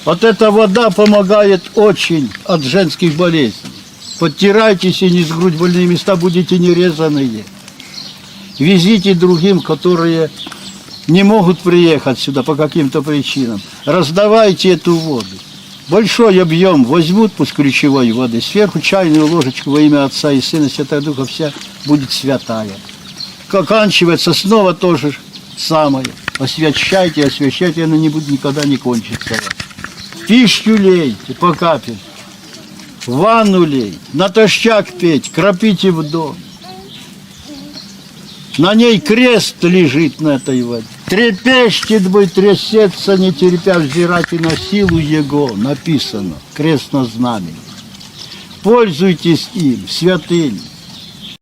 Вот эта вода помогает очень от женских болезней. Подтирайтесь и не с грудь больные места, будете нерезанные. Везите другим, которые не могут приехать сюда по каким-то причинам. Раздавайте эту воду. Большой объем возьмут, пусть ключевой воды, сверху чайную ложечку во имя Отца и Сына, Святого Духа, вся будет святая. Оканчивается снова то же самое. Освящайте, освящайте, она не будет никогда не кончиться. Пищу лейте по капель, ванну лейте, натощак петь, кропите в дом. На ней крест лежит на этой воде. Трепещет бы, трясется, не терпя, взирайте на силу Его, написано, крест на знамени. Пользуйтесь им, святынь.